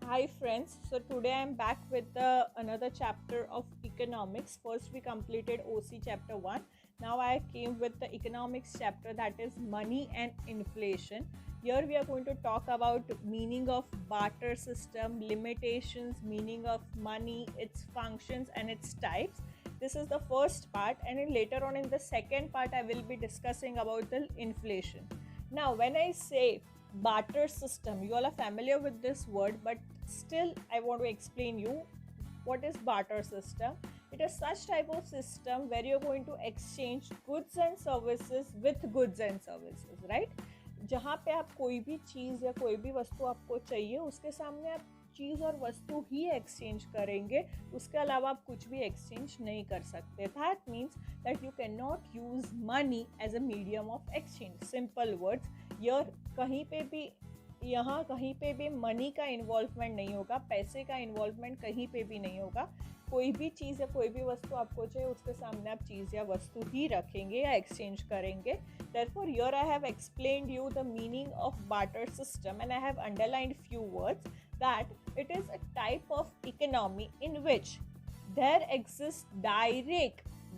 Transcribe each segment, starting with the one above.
Hi friends, so today I am back with another chapter of economics. First we completed OC chapter 1. Now I came with the economics chapter, that is money and inflation. Here we are going to talk about meaning of barter system, limitations, meaning of money, its functions and its types. This is the first part, and then later on in the second part I will be discussing about the inflation. Now when I say barter system, you all are familiar with this word, but still I want to explain you what is barter system. It is such type of system where you're going to exchange goods and services with goods and services, right? जहाँ पे आप कोई भी चीज़ या कोई भी वस्तु आपको चाहिए, उसके सामने आप चीज़ और वस्तु ही एक्सचेंज करेंगे, उसके अलावा आप कुछ भी एक्सचेंज नहीं कर सकते. That means that you can not use money as a medium of exchange. Simple words, यर कहीं पे भी मनी का इन्वॉल्वमेंट नहीं होगा, पैसे का इन्वॉल्वमेंट कहीं पे भी नहीं होगा. कोई भी चीज़ या कोई भी वस्तु आपको चाहिए, उसके सामने आप चीज़ या वस्तु ही रखेंगे या एक्सचेंज करेंगे. Therefore, here I have explained you the meaning of barter system, and I have underlined few words that it is a type of economy in which there exists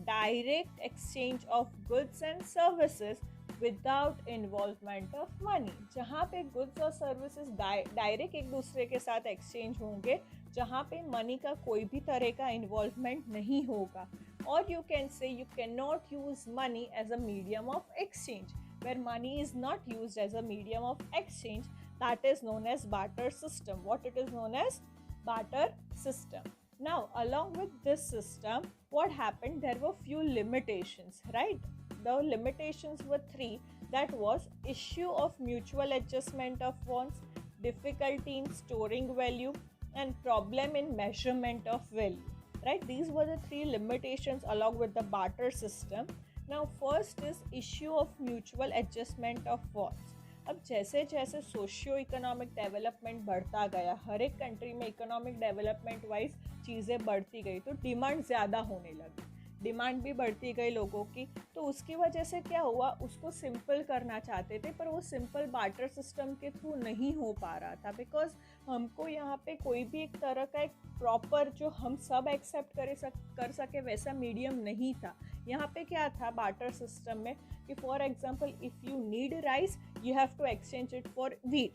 direct exchange of goods and services without involvement of money. जहाँ पे goods और services direct एक दूसरे के साथ exchange होंगे, जहाँ पे मनी का कोई भी तरह का इन्वॉल्वमेंट नहीं होगा. और you can say you can not use money as a medium of exchange. Where money is not use as a medium of exchange, that is known as barter system. What it is known as barter system. Now, along with this system, what happened? There were few limitations, right? The limitations were three. That was issue of mutual adjustment of wants, difficulty in storing value, and problem in measurement of value. Right? These were the three limitations along with the barter system. Now, first is issue of mutual adjustment of wants. अब जैसे जैसे socio economic development बढ़ता गया, हर एक country में economic development wise चीज़ें बढ़ती गई, तो डिमांड ज़्यादा होने लगी, डिमांड भी बढ़ती गई लोगों की. तो उसकी वजह से क्या हुआ, उसको सिंपल करना चाहते थे, पर वो सिंपल बार्टर सिस्टम के थ्रू नहीं हो पा रहा था. बिकॉज हमको यहाँ पे कोई भी एक तरह का एक प्रॉपर जो हम सब एक्सेप्ट कर सके वैसा मीडियम नहीं था. यहाँ पे क्या था बार्टर सिस्टम में कि for example if you need rice, you have to exchange it for wheat,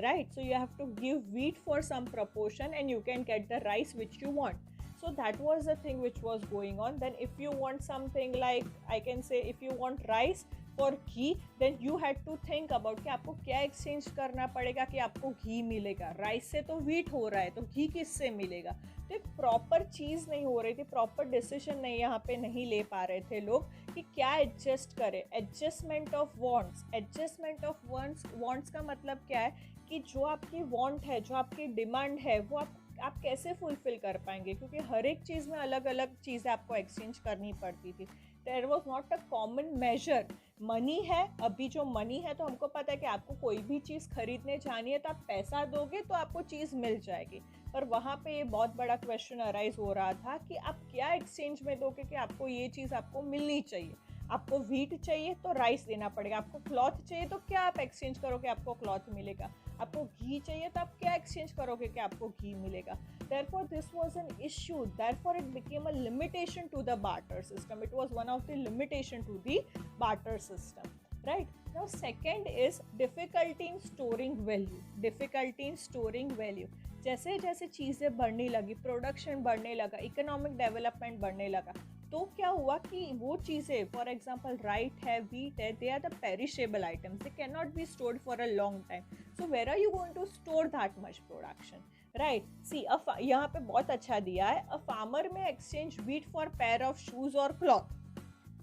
right? So you have to give wheat for some proportion and you can get the rice which you want. So that was the thing which was going on. Then if you want something like, I can say if you want rice for ghee, then you had to think about कि आपको क्या exchange करना पड़ेगा कि आपको घी मिलेगा. Rice से तो व्हीट हो रहा है, तो घी किससे मिलेगा? तो एक प्रॉपर चीज़ नहीं हो रही थी, प्रॉपर डिसीजन नहीं यहाँ पे नहीं ले पा रहे थे लोग कि क्या एडजस्ट करें. Adjustment of wants. Adjustment of wants का मतलब क्या है कि जो आपकी वांट है, जो आपकी डिमांड है, वो आप कैसे फुलफिल कर पाएंगे, क्योंकि हर एक चीज़ में अलग अलग चीज़ें आपको एक्सचेंज करनी पड़ती थी. There was not a common measure. Money है, अभी जो मनी है तो हमको पता है कि आपको कोई भी चीज़ खरीदने जानी है तो आप पैसा दोगे तो आपको चीज़ मिल जाएगी. पर वहाँ पे ये बहुत बड़ा क्वेश्चन अराइज हो रहा था कि आप क्या एक्सचेंज में दोगे कि आपको ये चीज़ आपको मिलनी चाहिए. आपको व्हीट चाहिए तो राइस देना पड़ेगा, आपको क्लॉथ चाहिए तो क्या आप एक्सचेंज करोगे, आपको क्लॉथ मिलेगा. आपको घी चाहिए तो आप क्या एक्सचेंज करोगे कि आपको घी मिलेगा. Therefore, this was an issue. Therefore, it became a limitation to the barter system. It was one of the limitation to the barter system. Right? Now, second is difficulty in storing value. Difficulty in storing value. जैसे जैसे चीज़ें बढ़ने लगी, production बढ़ने लगा, economic development बढ़ने लगा, तो क्या हुआ कि वो चीज़ें फॉर एग्जाम्पल राइट है, व्हीट है, they are the perishable items, they can not be stored for a long time. So where are you going to store that much production, right? See यहाँ पे बहुत अच्छा दिया है, अ फार्मर में exchange wheat for pair of shoes और cloth,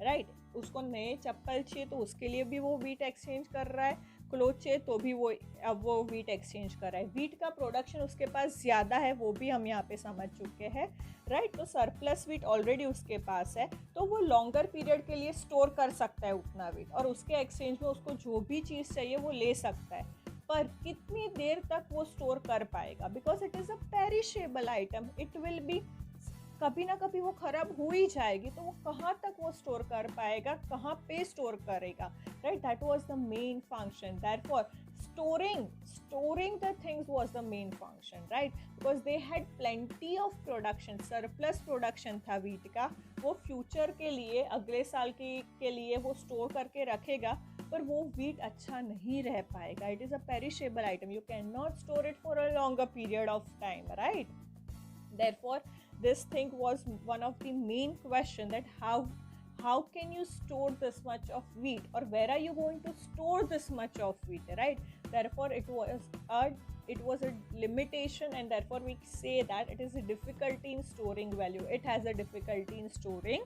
right? उसको नए चप्पल चाहिए तो उसके लिए भी वो व्हीट एक्सचेंज कर रहा है, क्लोथ चाहिए तो भी वो व्हीट एक्सचेंज कर रहा है. व्हीट का प्रोडक्शन उसके पास ज़्यादा है, वो भी हम यहाँ पे समझ चुके हैं, राइट? तो सरप्लस व्हीट ऑलरेडी उसके पास है, तो वो लॉन्गर पीरियड के लिए स्टोर कर सकता है उतना व्हीट, और उसके एक्सचेंज में उसको जो भी चीज़ चाहिए वो ले सकता है. पर कितनी देर तक वो स्टोर कर पाएगा, because it is a perishable item, it will be कभी ना कभी वो खराब हो ही जाएगी, तो वो कहाँ तक वो स्टोर कर पाएगा, कहाँ पे स्टोर करेगा, right? That was the main function. Therefore storing the things was the main function, right? Because they had plenty of production, surplus production था wheat का, वो फ्यूचर के लिए, अगले साल के लिए वो स्टोर करके रखेगा, पर वो wheat अच्छा नहीं रह पाएगा. It is a perishable item. You cannot store it for a longer period of time, right? Therefore, this thing was one of the main question, that how can you store this much of wheat, or where are you going to store this much of wheat, right? Therefore it was a limitation, and therefore we say that it is a difficulty in storing value. It has a difficulty in storing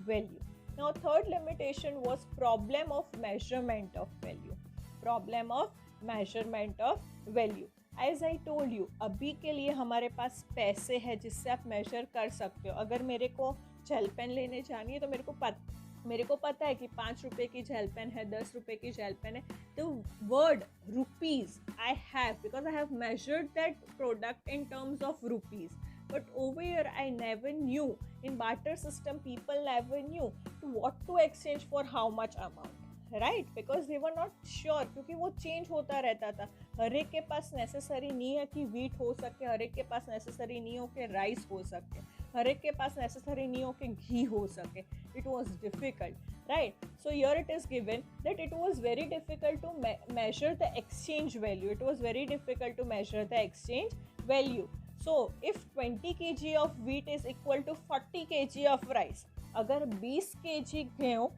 value. Now third limitation was problem of measurement of value. Problem of measurement of value. As I told you, अभी के लिए हमारे पास पैसे हैं जिससे आप major कर सकते हो. अगर मेरे को जेल पेन लेने जानी है तो मेरे को पता है कि 5 रुपए की जेल पेन है, 10 रुपए की जेल पेन है. तो word rupees I have, because I have measured that product in terms of rupees. But over here, I never knew. In barter system, people never knew what to exchange for how much amount, right? Because they were not sure, क्योंकि वो change होता रहता था. हर एक के पास necessary नहीं है कि वीट हो सके, हर एक के पास नेसेसरी नहीं हो कि राइस हो सके, हर एक के पास नेसेसरी नहीं हो कि घी हो सके. It was difficult, right? So here it is given that it was very difficult to measure the exchange value. It was very difficult to measure the exchange value. So if 20 kg of wheat is equal to 40 kg of rice, अगर 20 kg गेहूँ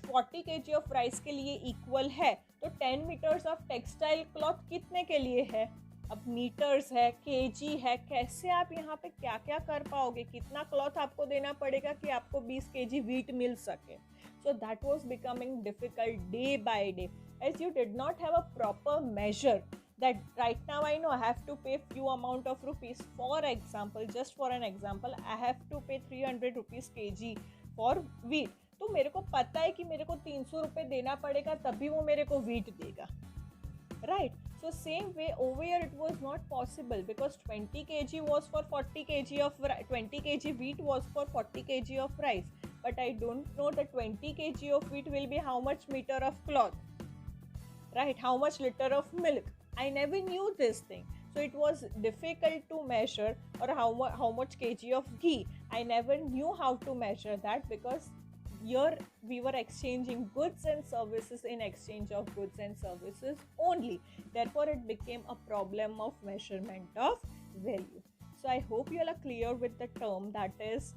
40 kg of rice के लिए equal है, तो 10 metres of textile cloth कितने के लिए है? अब मीटर्स है, केजी है, कैसे आप यहाँ पे क्या क्या कर पाओगे, कितना क्लॉथ आपको देना पड़ेगा कि आपको 20 kg wheat मिल सके. So that was becoming difficult day by day, as you did not have a proper measure. That right now I know I have to pay few amount of rupees. For example, just for an example, I have to pay 300 rupees kg for wheat. तो मेरे को पता है कि मेरे को 300 रुपये देना पड़ेगा, तभी वो मेरे को wheat देगा, right? So same way over here it was not possible, because 20 kg was for 40 kg of 20 kg wheat was for 40 kg of rice, but I don't know that 20 kg of wheat will be how much meter of cloth, right? How much liter of milk? I never knew this thing. So it was difficult to measure, or how much kg of ghee. I never knew how to measure that, because here we were exchanging goods and services in exchange of goods and services only. Therefore it became a problem of measurement of value. So I hope you all are clear with the term, that is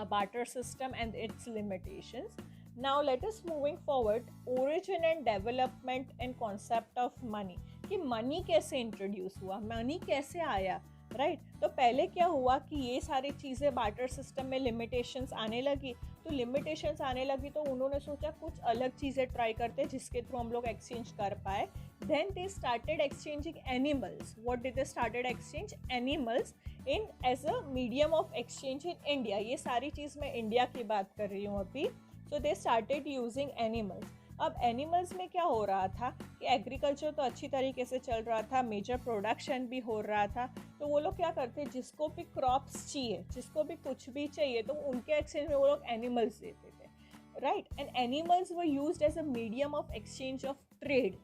barter system and its limitations. Now let us moving forward, origin and development and concept of money. कि money कैसे introduce हुआ, money कैसे आया, right? तो पहले क्या हुआ कि ये सारी चीज़ें बार्टर सिस्टम में लिमिटेशंस आने लगी. तो लिमिटेशंस आने लगी तो उन्होंने सोचा कुछ अलग चीज़ें ट्राई करते जिसके थ्रू हम लोग एक्सचेंज कर पाए. Then they started exchanging animals. What did they started exchange? Animals in as a medium of exchange in India. ये सारी चीज़ मैं इंडिया की बात कर रही हूँ अभी. सो दे स्टार्टेड यूजिंग एनिमल्स. अब एनिमल्स में क्या हो रहा था कि एग्रीकल्चर तो अच्छी तरीके से चल रहा था, मेजर प्रोडक्शन भी हो रहा था. तो वो लोग क्या करते, जिसको भी क्रॉप्स चाहिए, जिसको भी कुछ भी चाहिए, तो उनके एक्सचेंज में वो लोग एनिमल्स देते थे, right? And animals were used as a medium of exchange of trade.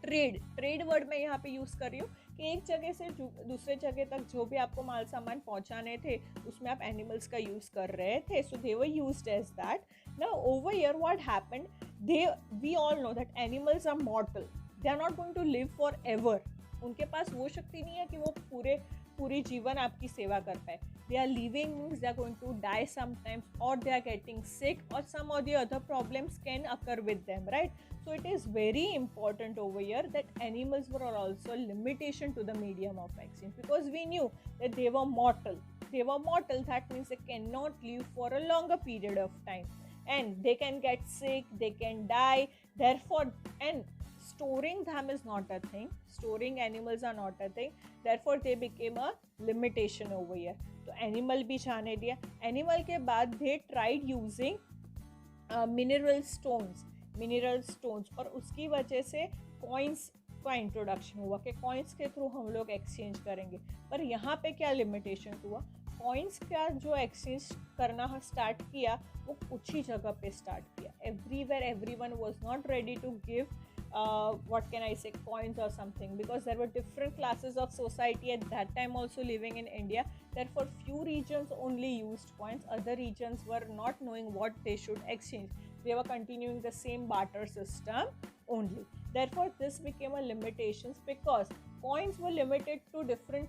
Trade word मैं यहाँ पे यूज़ कर रही हूँ कि एक जगह से दूसरे जगह तक जो भी आपको माल सामान पहुँचाने थे उसमें आप एनिमल्स का यूज़ कर रहे थे. So they were used as that. Now over here what happened, we all know that animals are mortal. They are not going to live forever. उनके पास वो शक्ति नहीं है कि वो पूरी जीवन आपकी सेवा कर पाए. They are living means they are going to die sometimes, or they are getting sick, or some or the other problems can occur with them, right? So it is very important over here that animals were also a limitation to the medium of exchange, because we knew that they were mortal. They were mortal, that means they cannot live for a longer period of time. And they can get sick, they can die. Therefore, and storing them is not a thing. Storing animals are not a thing. Therefore, they became a limitation over here. तो animal भी जाने दिया. Animal के बाद they tried using mineral stones, और उसकी वजह से coins का इंट्रोडक्शन हुआ कि कॉइन्स के थ्रू हम लोग एक्सचेंज करेंगे. पर यहाँ पे क्या लिमिटेशन हुआ? कॉइन्स का जो एक्सचेंज करना स्टार्ट किया वो कुछ ही जगह पे स्टार्ट किया. Everywhere everyone was not ready to give what can I say, coins or something, because there were different classes of society at that time also living in India. Therefore few regions only used coins, other regions were not knowing what they should exchange. They were continuing the same barter system only. Therefore this became a limitations, because coins were limited to different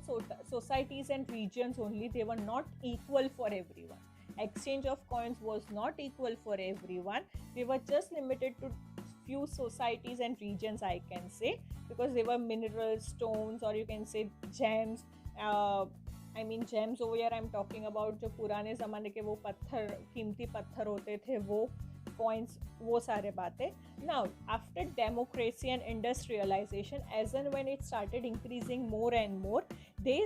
societies and regions only. They were not equal for everyone. Exchange of coins was not equal for everyone. They were just limited to few societies and regions, I can say, because they were minerals, stones, or you can say gems. I mean gems over here I'm talking about जो पुराने ज़माने के वो पत्थर, कीमती पत्थर होते थे, वो coins, वो सारे बातें. Now after democracy and industrialization, as and when it started increasing more and more, they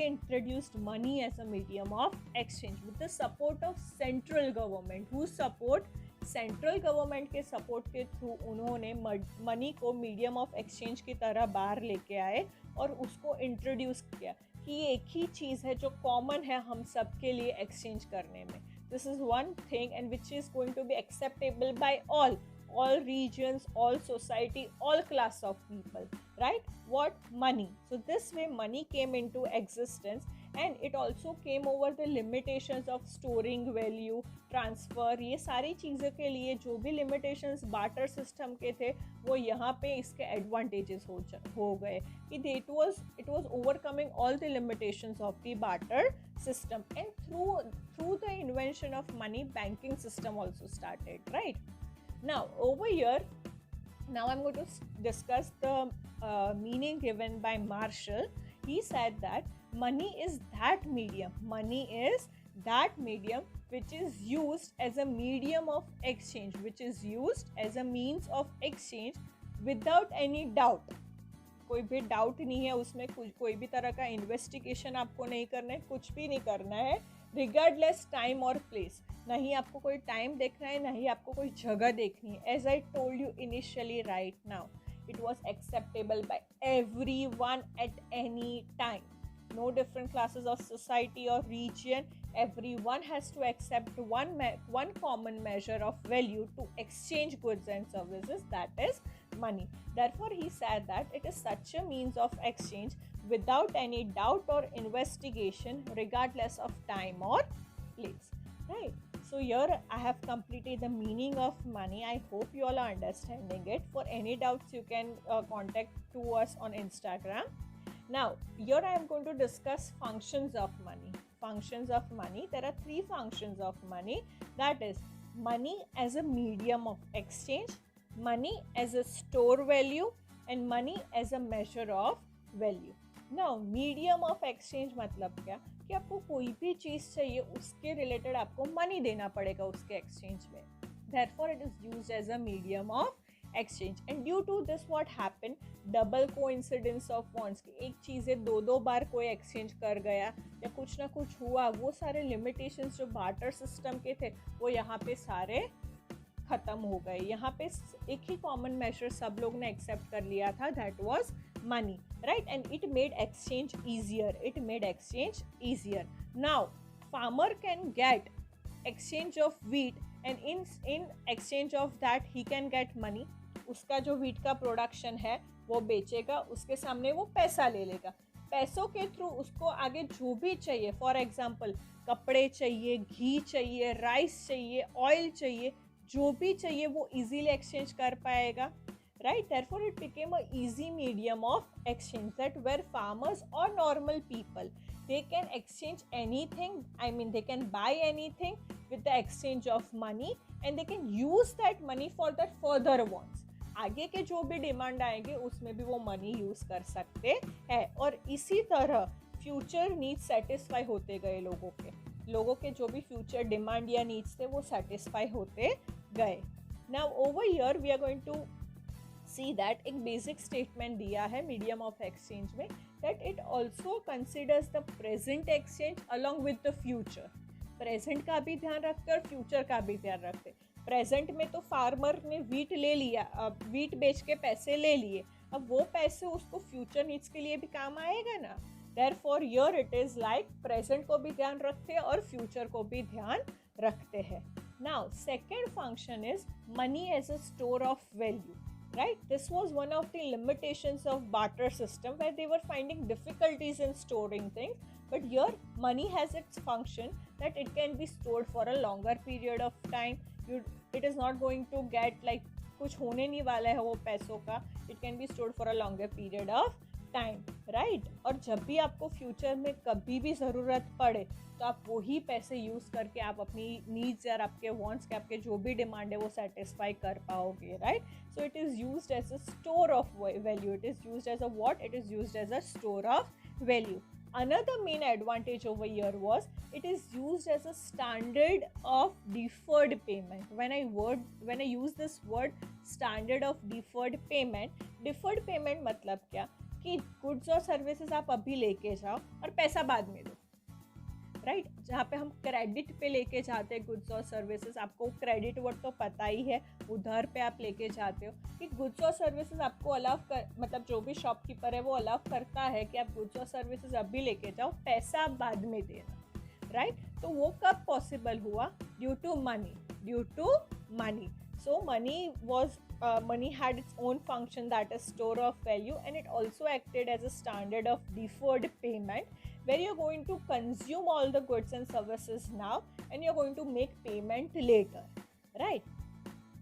introduced money as a medium of exchange with the support of central government, whose support, central government के support के through उन्होंने money को medium of exchange की तरह बाहर लेके आए और उसको इंट्रोड्यूस किया कि ये एक ही चीज़ है जो कॉमन है हम सब के लिए एक्सचेंज करने में. This is one thing and which is going to be acceptable by all regions, all society, all class of people, right? What? Money. So this way money came into existence, and it also came over the limitations of storing value, transfer. ये सारी चीज़ों के लिए जो भी limitations barter system के थे वो यहाँ पे इसके advantages हो गए कि it was overcoming all the limitations of the barter system, and through the invention of money, banking system also started, right? Now over here, now I'm going to discuss the meaning given by Marshall. He said that money is that medium which is used as a medium of exchange, which is used as a means of exchange without any doubt. कोई भी doubt नहीं है उसमें, कोई भी तरह का investigation आपको नहीं करना है, कुछ भी नहीं करना है, रिगार्डलेस टाइम और प्लेस. नहीं आपको कोई टाइम देखना है, नहीं आपको कोई जगह देखनी है. As I told you initially right now, it was acceptable by everyone at any time. No different classes of society or region. Everyone has to accept one common measure of value to exchange goods and services, that is money. Therefore, he said that it is such a means of exchange without any doubt or investigation, regardless of time or place. Right? So here I have completed the meaning of money. I hope you all are understanding it. For any doubts, you can contact to us on Instagram. Now, here I am going to discuss functions of money. Functions of money. There are three functions of money. That is money as a medium of exchange, money as a store value, and money as a measure of value. Now, medium of exchange मतलब क्या कि आपको कोई भी चीज़ चाहिए उसके related आपको money देना पड़ेगा उसके एक्सचेंज में. Therefore, it is used as a medium of exchange. And due to this, what happened? Double coincidence of wants. कि एक चीज़ें दो बार कोई एक्सचेंज कर गया या कुछ ना कुछ हुआ, वो सारे लिमिटेशंस जो बार्टर सिस्टम के थे वो यहाँ पे सारे ख़त्म हो गए. यहाँ पे एक ही कॉमन मेजर सब लोग ने एक्सेप्ट कर लिया था, that was money, right? And it made exchange easier. Now farmer can get exchange of wheat, and in exchange of that he can get money. उसका जो wheat का प्रोडक्शन है वो बेचेगा, उसके सामने वो पैसा ले लेगा. पैसों के थ्रू उसको आगे जो भी चाहिए, फॉर एग्जाम्पल कपड़े चाहिए, घी चाहिए, राइस चाहिए, ऑयल चाहिए, जो भी चाहिए वो इजीली एक्सचेंज कर पाएगा. Right? Therefore, it became an easy medium of exchange, that where farmers or normal people, they can exchange anything. I mean, they can buy anything with the exchange of money, and they can use that money for their further wants. आगे के जो भी demand आएंगे उसमें भी वो money use कर सकते हैं. और इसी तरह फ्यूचर नीड्स सेटिस्फाई होते गए लोगों के जो भी फ्यूचर डिमांड या नीड्स थे वो सेटिस्फाई होते गए. Now over here we are going to see that एक बेसिक स्टेटमेंट दिया है मीडियम ऑफ एक्सचेंज में, that it also considers the present exchange along with the future. Present का भी ध्यान रखते और फ्यूचर का भी ध्यान रखते. प्रेजेंट में तो फार्मर ने वीट ले लिया, वीट बेच के पैसे ले लिए, अब वो पैसे उसको फ्यूचर नीड्स के लिए भी काम आएगा ना. Therefore here it is like present को भी ध्यान रखते हैं और future को भी ध्यान रखते हैं. Now second function is money as a store of value. Right? This was one of the limitations of barter system where they were finding difficulties in storing things. But here money has its function that it can be stored for a longer period of time. It is not going to get like कुछ होने नहीं वाला है वो पैसों का. It can be stored for a longer period of time, right. और जब भी आपको फ्यूचर में कभी भी ज़रूरत पड़े तो आप वही पैसे यूज़ करके आप अपनी नीड्स या आपके वांट्स के आपके जो भी डिमांड है वो सेटिस्फाई कर पाओगे, right. So it is used as a store of value. It is used as a what? It is used as a store of value. Another main advantage over here was it is used as a standard of deferred payment. When I use this word standard of deferred payment मतलब क्या कि goods और services आप अभी लेके जाओ और पैसा बाद में दो, राइट. जहाँ पे हम क्रेडिट पे लेके जाते हैं गुड्स और सर्विसेज, आपको क्रेडिट वर्ड तो पता ही है, उधार पे आप लेके जाते हो कि गुड्स और सर्विसेज आपको अलाउ कर, मतलब जो भी शॉपकीपर है वो अलाउ करता है कि आप गुड्स और सर्विसेज अभी लेके जाओ, पैसा बाद में देना, राइट. तो वो कब पॉसिबल हुआ? Due to money. So money had its own function, that is store of value, and it also acted as a standard of deferred payment where you're going to consume all the goods and services now and you're going to make payment later, right.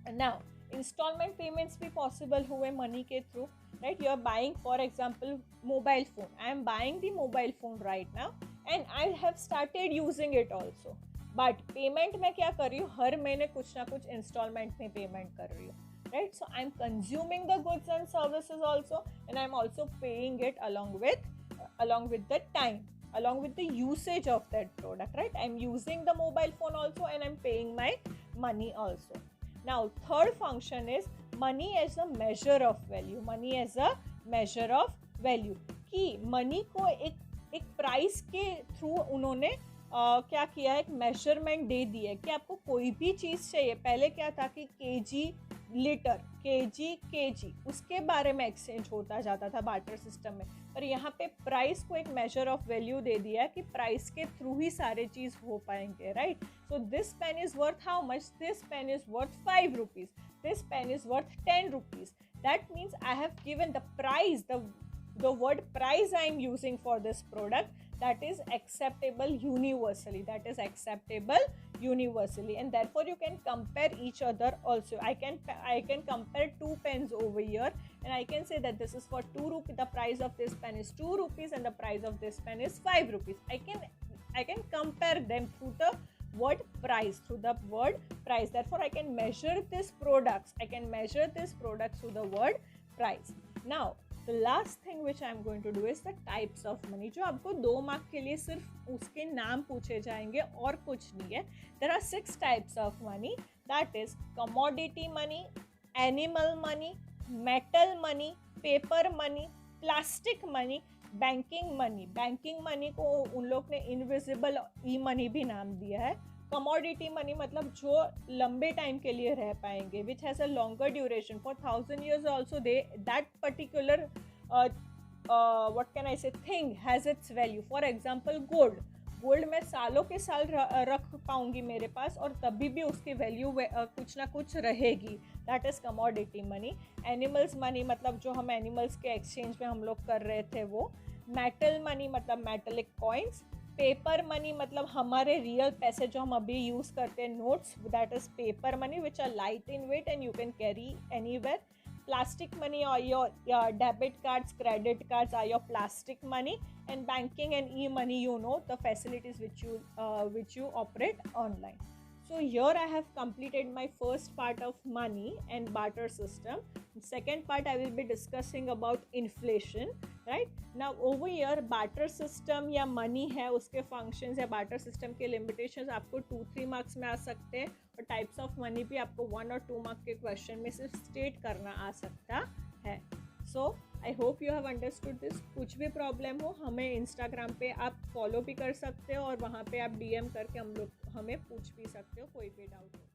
And now installment payments भी possible हुए money के through, right. You are buying, for example, mobile phone. I am buying the mobile phone right now and I have started using it also. But payment मैं क्या कर रही हूँ? हर महीने कुछ ना कुछ इंस्टॉलमेंट में पेमेंट कर रही हूँ, right. So I am consuming the goods and services also and I am also paying it along with the time, along with the usage of that product, right. I am using the mobile phone also and I am paying my money also. Now third function is money as a measure of value. कि money को एक price के through उन्होंने क्या किया है, एक measurement दे दी है कि आपको कोई भी चीज़ चाहिए. पहले क्या था कि केजी, लीटर, केजी उसके बारे में एक्सचेंज होता जाता था बार्टर सिस्टम में, पर यहाँ पे प्राइस को एक मेजर ऑफ वैल्यू दे दिया कि प्राइस के थ्रू ही सारे चीज़ हो पाएंगे, right. So this pen is worth how much? This pen is worth 5 rupees. This pen is worth 10 rupees. That means I have given the price, the word price I am using for this product, that is acceptable universally, and therefore you can compare each other also. I can compare two pens over here and I can say that this is for 2 rupees, the price of this pen is 2 rupees and the price of this pen is 5 rupees. I can compare them through the word price, therefore I can measure this products through the word price. Now the last thing which I am going to do is the types of money. जो आपको 2 mark के लिए सिर्फ उसके नाम पूछे जाएंगे और कुछ नहीं है. There are 6 types of money, that is commodity money, animal money, metal money, paper money, plastic money, banking money. Banking money को उन लोग ने invisible e-money भी नाम दिया है. कमोडिटी मनी मतलब जो लंबे टाइम के लिए रह पाएंगे, which has a longer duration for 1000 years also. That particular what can I say thing has its value. For example gold मैं सालों के साल रख पाऊंगी मेरे पास और तभी भी उसकी वैल्यू कुछ ना कुछ रहेगी. That is commodity money. Animals money मतलब जो हम एनिमल्स के एक्सचेंज में हम लोग कर रहे थे वो. मेटल मनी मतलब मेटलिक कॉइन्स. पेपर मनी मतलब हमारे रियल पैसे जो हम अभी यूज़ करते हैं, notes, that is paper money which are light in weight and you can carry anywhere. Plastic money or your debit cards, credit cards are your plastic money, and banking and e-money, you know, the facilities which you operate online. So here I have completed my first part of money and barter system. Second part I will be discussing about inflation, right? Now over here barter system या money है, उसके functions या barter system के limitations आपको 2-3 marks में आ सकते हैं और types of money भी आपको 1 और 2 mark के question में सिर्फ state करना आ सकता है. So I hope you have understood this. कुछ भी problem हो हमें Instagram पे आप follow भी कर सकते हो और वहाँ पे आप DM करके हमें पूछ भी सकते हो कोई भी doubt हो.